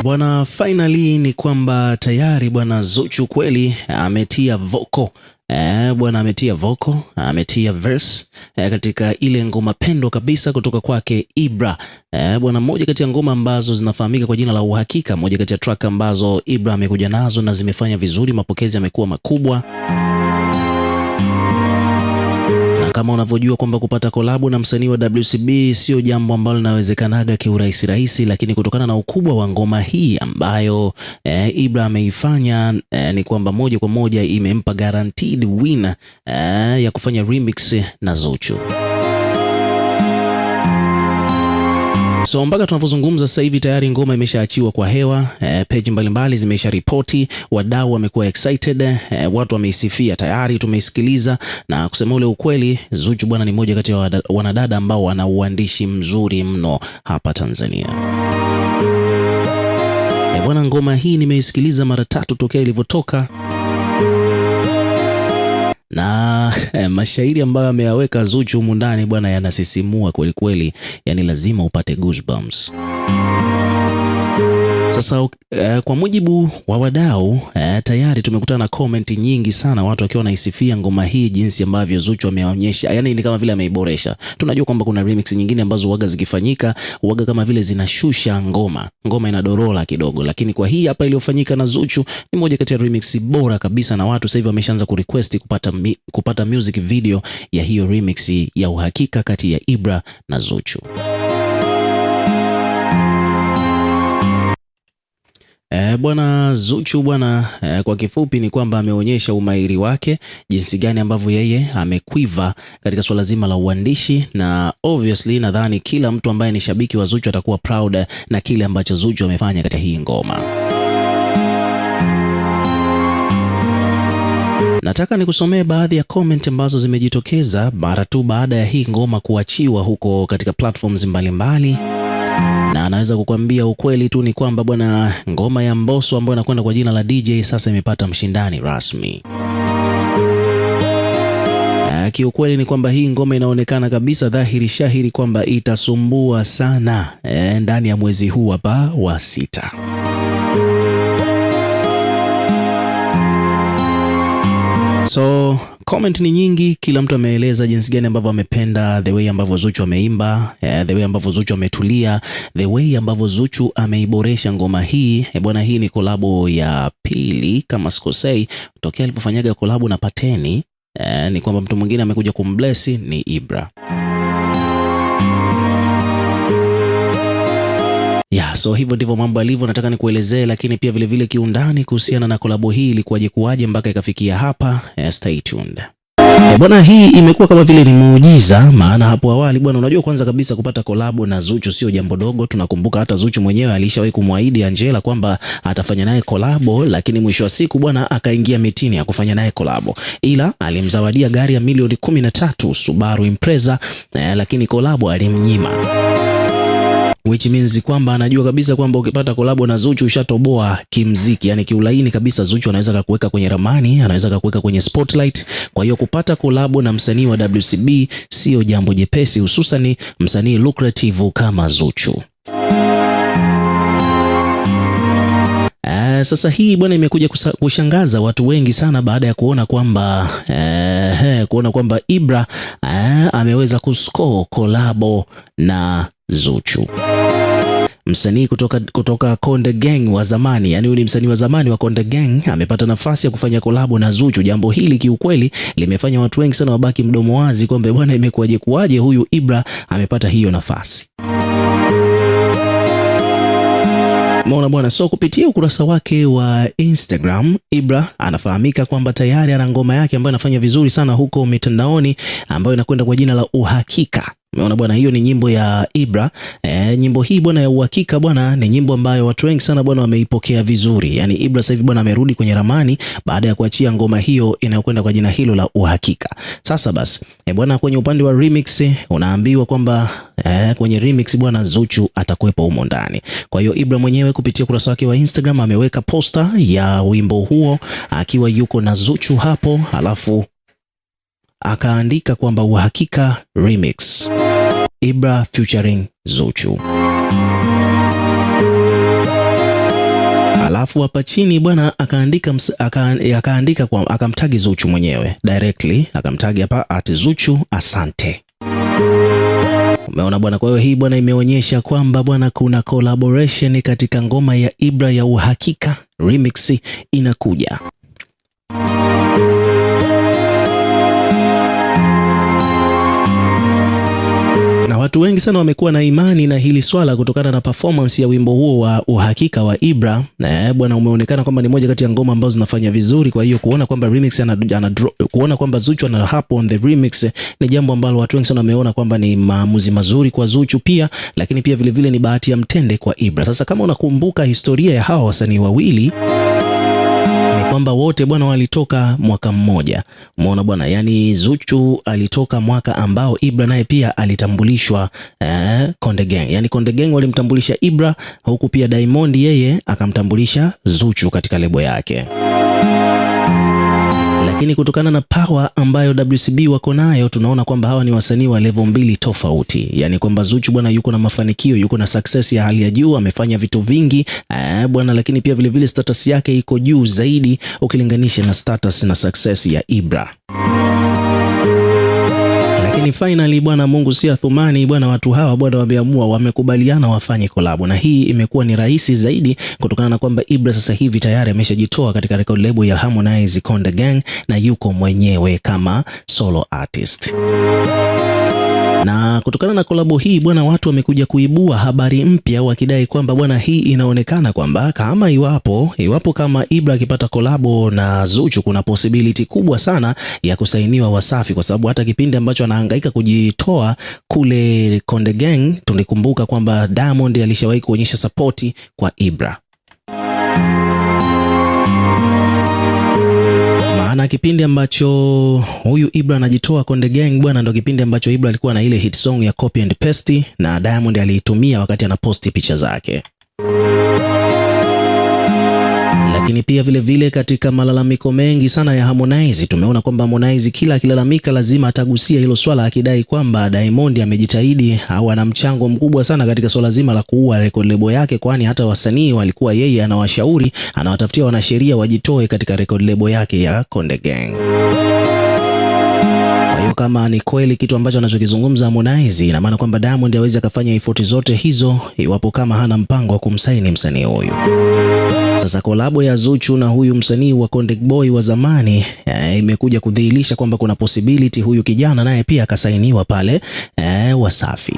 Bwana, finally ni kwamba tayari bwana Zuchu kweli ametia voko. Bwana ametia voko, ametia verse katika ile ngoma pendwa kabisa kutoka kwake Ibra. Bwana, moja kati ya ngoma ambazo zinafahamika kwa jina la Uhakika, moja kati ya track ambazo Ibra amekuja nazo na zimefanya vizuri, mapokezi yamekuwa makubwa. Kama unavyojua kwamba kupata kolabu na msanii wa WCB sio jambo ambalo linawezekanaga kiurahisi rahisi, lakini kutokana na ukubwa wa ngoma hii ambayo Ibra ameifanya, ni kwamba moja kwa moja imempa guaranteed win ya kufanya remix na Zuchu. So mpaka tunavyozungumza sasa hivi tayari ngoma imeshaachiwa kwa hewa, page mbalimbali zimesha ripoti, wadau wamekuwa excited, watu wameisifia tayari, tumeisikiliza na kusema ule ukweli, Zuchu bwana ni moja kati ya wanadada ambao wana uandishi mzuri mno hapa Tanzania. Bwana, ngoma hii nimeisikiliza mara 3 tokea ilivyotoka, na mashairi ambayo ameyaweka Zuchu humu ndani bwana yanasisimua kweli kweli, yani lazima upate goosebumps. Sasa kwa mujibu wa wadau, tayari tumekutana na comment nyingi sana, watu wakiwa wanaisifia ngoma hii jinsi ambavyo Zuchu ameonyesha, yani ni kama vile ameiboresha. Tunajua kwamba kuna remix nyingine ambazo waga zikifanyika waga kama vile zinashusha ngoma inadorola kidogo, lakini kwa hii hapa iliyofanyika na Zuchu ni moja kati ya remix bora kabisa, na watu sasa hivi wameshaanza kurequest kupata music video ya hiyo remix ya Uhakika kati ya Ibra na Zuchu. Bwana Zuchu bwana, kwa kifupi ni kwamba ameonyesha umahiri wake, jinsi gani ambavyo yeye amekwiva katika swala zima la uandishi, na obviously nadhani kila mtu ambaye ni shabiki wa Zuchu atakuwa proud na kile ambacho Zuchu amefanya katika hii ngoma. Nataka nikusomee baadhi ya comment ambazo zimejitokeza mara tu baada ya hii ngoma kuachiwa huko katika platforms mbalimbali. Na anaweza kukwambia ukweli tu ni kwamba bwana, ngoma ya Mbosso ambayo inakwenda kwa jina la DJ sasa imepata mshindani rasmi. Kiukweli ni kwamba hii ngoma inaonekana kabisa dhahiri shahiri kwamba itasumbua sana ndani ya mwezi huu hapa wa 6. So comment ni nyingi, kila mtu ameeleza jinsi gani ambavyo amependa the way ambavyo Zuchu ameimba, the way ambavyo Zuchu ametulia, the way ambavyo Zuchu ameiboresha ngoma hii. Bwana, hii ni kolabo ya pili kama sikosei tokea alipofanyaga kolabo na Pateni. Ni kwamba mtu mwingine amekuja kumbless ni Ibra. So hivyo ndivyo mambo yalivyo, nataka nikuelezee, lakini pia vile vile kiundani kuhusiana na kolabo hii ilikuwaje kuwaje mpaka ikafikia hapa. Stay tuned. Bwana, hii imekuwa kama vile ni muujiza, maana hapo awali bwana, unajua kwanza kabisa kupata kolabo na Zuchu sio jambo dogo. Tunakumbuka hata Zuchu mwenyewe alishawahi kumwahidi Angela kwamba atafanya naye kolabo, lakini mwisho wa siku bwana akaingia mitini ya kufanya naye kolabo, ila alimzawadia gari ya milioni 13 Subaru Impreza, lakini kolabo alimnyima. Which means kwamba anajua kabisa kwamba ukipata kolabo na Zuchu ushatoboa kimziki, yani kiulaini kabisa. Zuchu anaweza kukuweka kwenye ramani, anaweza kukuweka kwenye spotlight. Kwa hiyo kupata kolabo na msanii wa WCB sio jambo jepesi, hususan msanii lucrative kama Zuchu. Sasa hii bwana imekuja kushangaza watu wengi sana baada ya kuona kwamba Ibra ameweza kuscore kolabo na Zuchu. Msanii kutoka Konde Gang wa zamani, yani huyu ni msanii wa zamani wa Konde Gang, amepata nafasi ya kufanya kolabo na Zuchu. Jambo hili kiukweli limefanya watu wengi sana wabaki mdomo wazi kwamba bwana imekuwaje huyu Ibra amepata hiyo nafasi. Maona bwana, so kupitia ukurasa wake wa Instagram, Ibra anafahamika kwamba tayari ana ngoma yake ambayo inafanya vizuri sana huko mitandaoni ambayo inakwenda kwa jina la Uhakika. Umeona bwana, hiyo ni nyimbo ya Ibra. Nyimbo hii bwana ya Uhakika bwana ni nyimbo ambayo watu wengi sana bwana wameipokea vizuri. Yani Ibra sasa hivi bwana amerudi kwenye ramani baada ya kuachia ngoma hiyo inayokwenda kwa jina hilo la Uhakika. Sasa basi bwana, kwenye upande wa remix unaambiwa kwamba kwenye remix bwana Zuchu atakuwepo humo ndani. Kwa hiyo Ibra mwenyewe kupitia ukurasa wake wa Instagram ameweka poster ya wimbo huo akiwa yuko na Zuchu hapo, alafu akaandika kwamba Uhakika remix Ibra featuring Zuchu. Alafu hapa chini bwana akaandika kwa akamtagi Zuchu mwenyewe directly, akamtagi hapa @Zuchu asante. Umeona bwana, kwa hiyo hii bwana imeonyesha kwamba bwana kuna collaboration katika ngoma ya Ibra ya Uhakika remix inakuja. Watu wengi sana wamekuwa na imani na hili swala kutokana na performance ya wimbo huo wa Uhakika wa Ibra. Na bwana umeonekana kwamba ni moja kati ya ngoma ambazo zinafanya vizuri, kwa hiyo kuona kwamba remix kuona kwamba Zuchu ana hapo on the remix ni jambo ambalo watu wengi sana wameona kwamba ni maamuzi mazuri kwa Zuchu pia, lakini pia vile vile ni bahati ya mtende kwa Ibra. Sasa kama unakumbuka historia ya hawa wasanii wawili kwamba wote bwana walitoka mwaka mmoja. Umeona bwana, yani Zuchu alitoka mwaka ambao Ibra naye pia alitambulishwa Konde Gang. Yani Konde Gang walimtambulisha Ibra, huku pia Diamond yeye akamtambulisha Zuchu katika lebo yake. Lakini kutokana na power ambayo WCB wako nayo, tunaona kwamba hawa ni wasanii wa level mbili tofauti. Yani kwamba Zuchu bwana yuko na mafanikio, yuko na success ya hali ya juu, amefanya vitu vingi bwana, lakini pia vile vile status yake iko juu zaidi ukilinganisha na status na success ya Ibra. Lakini finally bwana, Mungu si athumani bwana, watu hawa bwana wameamua, wamekubaliana wafanye collab, na hii imekuwa ni rahisi zaidi kutokana na kwamba Ibra sasa hivi tayari ameshajitoa katika record label ya Harmonize Konde Gang na yuko mwenyewe kama solo artist. Na kutokana na kolabo hii bwana, watu wamekuja kuibua habari mpya wakidai kwamba bwana, hii inaonekana kwamba kama iwapo kama Ibra akipata kolabo na Zuchu, kuna possibility kubwa sana ya kusainiwa Wasafi, kwa sababu hata kipindi ambacho anahangaika kujitoa kule Konde Gang, tulikumbuka kwamba Diamond alishawahi kuonyesha support kwa Ibra. Na kipindi ambacho huyu Ibra anajitoa Konde Gang bwana, ndo kipindi ambacho Ibra alikuwa na ile hit song ya Copy and Paste, na Diamond aliitumia wakati anaposti picha zake. Lakini pia vile vile katika malalamiko mengi sana ya Harmonize, tumeona kwamba Harmonize kila akilalamika lazima atagusia hilo swala, akidai kwamba Diamond amejitahidi au ana mchango mkubwa sana katika swala zima la kuua record label yake, kwani hata wasanii walikuwa yeye anawashauri, anawatafutia wanasheria wajitoe katika record label yake ya Konde Gang. Kwa hiyo kama ni kweli kitu ambacho anachokizungumza Harmonize, ina maana kwamba Diamond hawezi akafanya effort zote hizo iwapo kama hana mpango wa kumsaini msanii huyu. Sasa kolabo ya Zuchu na huyu msanii wa Konde Boy wa zamani imekuja kudhihirisha kwamba kuna possibility huyu kijana naye pia akasainiwa pale Wasafi.